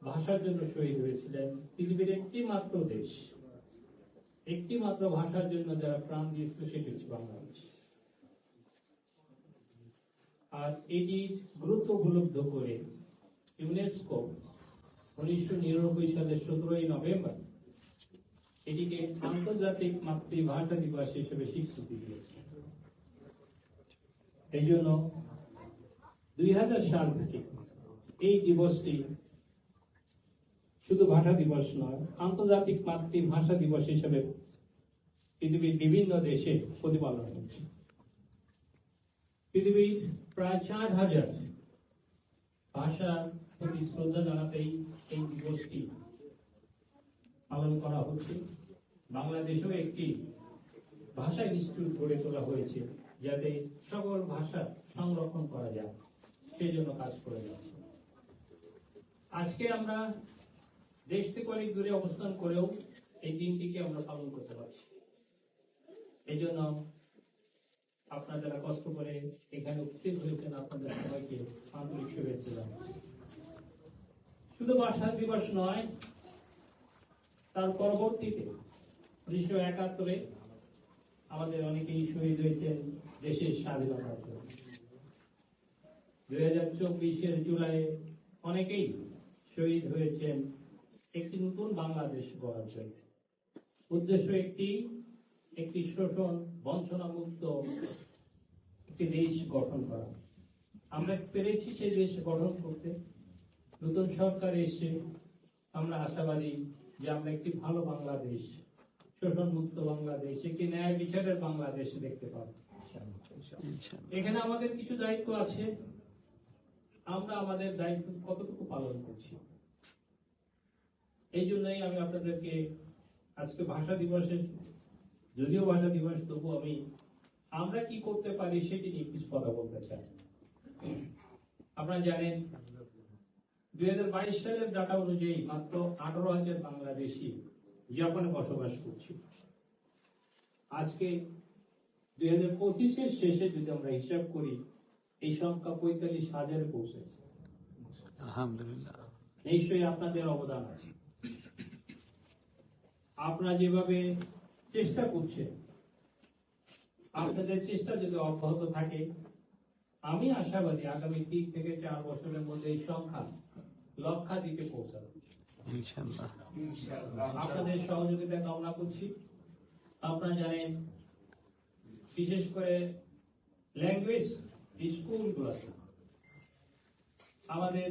ভাষার জন্য শহীদ হয়েছিলেন। পৃথিবীর একটি মাত্র দেশ, একটি মাত্র ভাষার জন্য যারা প্রাণ দিয়েছিল সেটি হচ্ছে বাংলাদেশ। আর এটির গুরুত্ব উপলব্ধ করে ইউনেস্কো 1999 সালের 17 নভেম্বর এটিকে আন্তর্জাতিক মাতৃভাষা দিবস হিসেবে স্বীকৃতি দিয়েছে। এই জন্য 2000 সাল থেকে এই দিবসটি শুধু ভাষা দিবস নয়, আন্তর্জাতিক মাতৃভাষা দিবস হিসেবে পৃথিবীর বিভিন্ন দেশে প্রতিপালন হচ্ছে। পৃথিবীর প্রায় 4000 ভাষার প্রতি শ্রদ্ধা জানাতেই এই দিবসটি পালন করা হচ্ছে। বাংলাদেশেও একটি ভাষা ইনস্টিটিউট গড়ে তোলা হয়েছে, যাতে সকল ভাষা সংরক্ষণ করা যায়, সেই জন্য কাজ করে যাচ্ছে। আজকে আমরা দেশ থেকে অনেক দূরে অবস্থান করেও এই দিনটিকে আমরা পালন করতে পারছি। এই জন্য আপনারা যারা কষ্ট করে এখানে উপস্থিত হয়েছেন, আপনাদের সবাইকে আন্তরিক শুভেচ্ছা জানাচ্ছি। শুধু ভাষা দিবস নয়, তার পরবর্তীতে 1971 আমাদের অনেকেই শহীদ হয়েছেন দেশের স্বাধীনতার জন্য। 2024 জুলাই অনেকেই শহীদ হয়েছেন একটি নতুন বাংলাদেশ গড়ার জন্য। উদ্দেশ্য একটি শোষণ বঞ্চনা মুক্ত একটি দেশ গঠন করা। আমরা পেরেছি সেই দেশ গঠন করতে। নতুন সরকার এসে আমরা আশাবাদী যে আমরা একটি ভালো বাংলাদেশ, শোষণ মুক্ত বাংলাদেশ, একটি ন্যায় বিচারের বাংলাদেশ দেখতে পাবো। এখানে আমাদের কিছু দায়িত্ব আছে, আমরা আমাদের দায়িত্ব কতটুকু পালন করছি। এই জন্যই আমি আপনাদেরকে আজকে ভাষা দিবসের, যদিও ভাষা দিবস, তবু আমরা কি করতে পারি সেটি নিয়ে কিছু কথা বলতে চাই। আপনারা জানেন 2022 সালের ডাটা অনুযায়ী মাত্র 18,000 বাংলাদেশি জাপানে বসবাস করছে। আজকে 2025-এর শেষে যদি আমরা হিসাব করি, এই সংখ্যা 45,000 পৌঁছেছে। আলহামদুলিল্লাহ। নিশ্চয়ই আপনাদের অবদান আছে। আপনারা যেভাবে চেষ্টা করছেন, আপনাদের চেষ্টা যদি অব্যাহত থাকে, আমি আশাবাদী আগামী 3 থেকে 4 বছরের মধ্যে এই সংখ্যা লক্ষাধিকে পৌঁছাবে ইনশাআল্লাহ। আপনাদের সহযোগিতা কামনা করছি। আপনারা জানেন, বিশেষ করে ল্যাঙ্গুয়েজ স্কুলগুলোতে আমাদের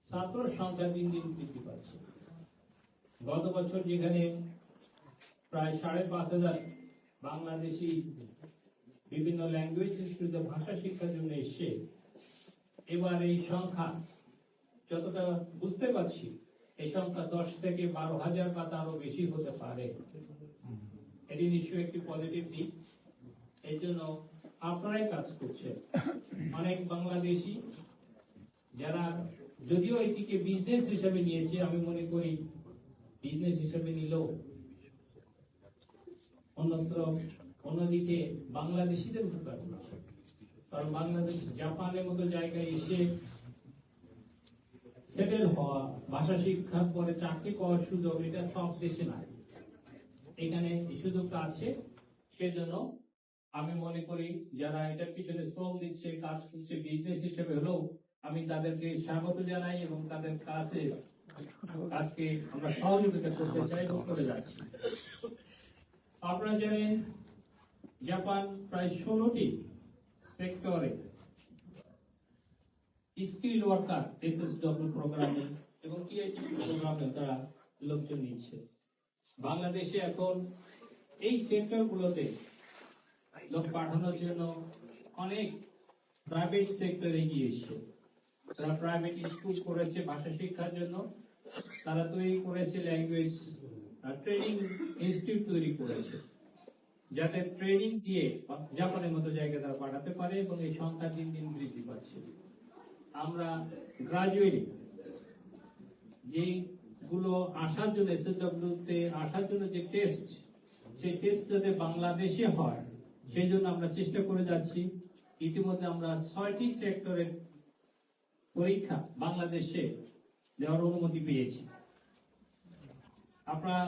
ছাত্র সংখ্যা দিন দিন বৃদ্ধি পাচ্ছে। গত বছর যেখানে প্রায় 5,500 বাংলাদেশি বিভিন্ন ল্যাঙ্গুয়েজ ইনস্টিটিউটে ভাষা শিক্ষার জন্য এসছে, এবার এই সংখ্যা যতটা বুঝতে পারছি, এই সংখ্যা 10 থেকে 12,000 বা তারও বেশি হতে পারে। এটি নিশ্চয়ই একটি পজিটিভ দিক। এই জন্য আপনারাই কাজ করছেন। অনেক বাংলাদেশি যারা যদিও এটিকে বিজনেস হিসেবে নিয়েছে, আমি মনে করি বিজনেস হিসেবে নিলেও অন্যদিকে বাংলাদেশিদের উপকার করছে। কারণ বাংলাদেশ জাপানের মতো জায়গায় এসে সেটেল হওয়া, ভাষা শিক্ষার পরে চাকরি পাওয়ার সুযোগ, এটা সব দেশে নাই। এখানে এই সুযোগটা আছে। সেজন্য আমি মনে করি যারা এটার পিছনে শ্রম দিচ্ছে, কাজ করছে বিজনেস হিসেবে হলেও, আমি তাদেরকে স্বাগত জানাই এবং তাদের কাছে আজকে আমরা সহযোগিতা করতে চাই এবং করে যাচ্ছি। আপনারা জানেন, জাপান প্রায় 16টি সেক্টরে স্কিল ওয়ার্কার SSW প্রোগ্রামে এবং TITP প্রোগ্রামে তারা লোকজন নিচ্ছে। বাংলাদেশে এখন এই সেক্টরগুলোতে লোক পাঠানোর জন্য অনেক প্রাইভেট সেক্টর এগিয়ে এসছে। তারা প্রাইভেট স্কুল করেছে ভাষা শিক্ষার জন্য, তারা তৈরি করেছে ল্যাঙ্গুয়েজ ট্রেনিং ইনস্টিটিউট তৈরি করেছে, যাতে ট্রেনিং দিয়ে জাপানের মতো জায়গায় তারা পাঠাতে পারে এবং এই সংখ্যা দিন দিন বৃদ্ধি পাচ্ছে। আমরা গ্রাজুয়েলি যেগুলো আসার জন্য SSW-তে আসার জন্য যে টেস্ট, সেই টেস্ট যাতে বাংলাদেশে হয় সেই জন্য আমরা চেষ্টা করে যাচ্ছি। ইতিমধ্যে আমরা 6টি সেক্টরের পরীক্ষা বাংলাদেশে দেওয়ার অনুমতি পেয়েছি। আপনারা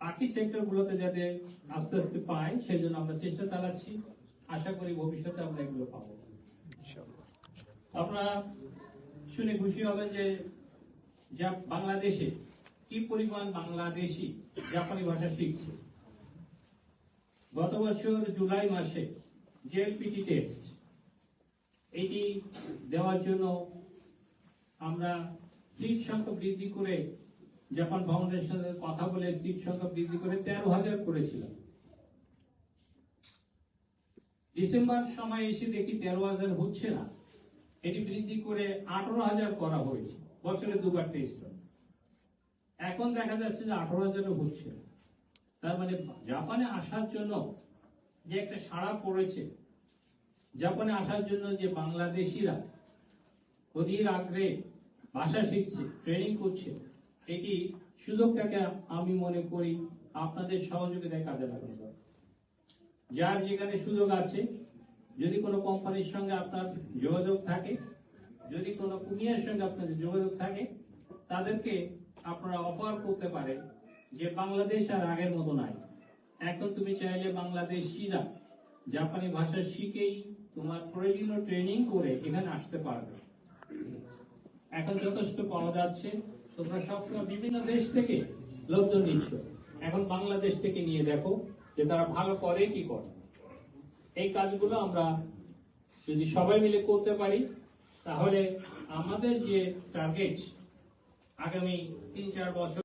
বাকি সেক্টর গুলোতে যাতে আস্তে আস্তে পাই, সেই জন্য আমরা চেষ্টা চালাচ্ছি। আশা করি ভবিষ্যতে আমরা এগুলো পাবো। আপনারা শুনে খুশি হবেন যে বাংলাদেশে কি পরিমাণ বাংলাদেশি জাপানি ভাষা শিখছে। গত বছর জুলাই মাসে জেএলপিটি টেস্ট এটি দেওয়ার জন্য আমরা সিট সংখ্যা বৃদ্ধি করে, জাপান ফাউন্ডেশনের সাথে কথা বলে সিট সংখ্যা বৃদ্ধি করে 13,000 করেছিলাম। ডিসেম্বর সময় এসে দেখি 13,000 হচ্ছে না, এটি বৃদ্ধি করে 18,000 করা হয়েছে। বছরে দুবার টেস্ট হয়। এখন দেখা যাচ্ছে যে 18,000 হচ্ছে না। তার মানে জাপানে আসার জন্য যে একটা সাড়া পড়েছে, জাপানে আসার জন্য যে বাংলাদেশিরা অধীর আগ্রহে ভাষা শিখছে, ট্রেনিং করছে, এটি সুযোগটাকে আমি মনে করি আপনাদের সহযোগিতায় কাজে লাগানো দরকার। যার যেখানে সুযোগ আছে, যদি কোনো কোম্পানির সঙ্গে আপনার যোগাযোগ থাকে, যদি কোনো কুমিয়ার সঙ্গে আপনাদের যোগাযোগ থাকে, তাদেরকে আপনারা অফার করতে পারে যে বাংলাদেশ আর আগের মতো নাই। এখন তুমি চাইলে বাংলাদেশিরা জাপানি ভাষা শিখেই তোমার প্রয়োজনীয় ট্রেনিং করে এখানে আসতে পারবে। এখন যথেষ্ট পাওয়া যাচ্ছে। তোমরা সবসময় বিভিন্ন দেশ থেকে লোকজন নিচ্ছ, এখন বাংলাদেশ থেকে নিয়ে দেখো যে তারা ভালো করে কি করে। এই কাজগুলো আমরা যদি সবাই মিলে করতে পারি, তাহলে আমাদের যে টার্গেট আগামী 3-4 বছর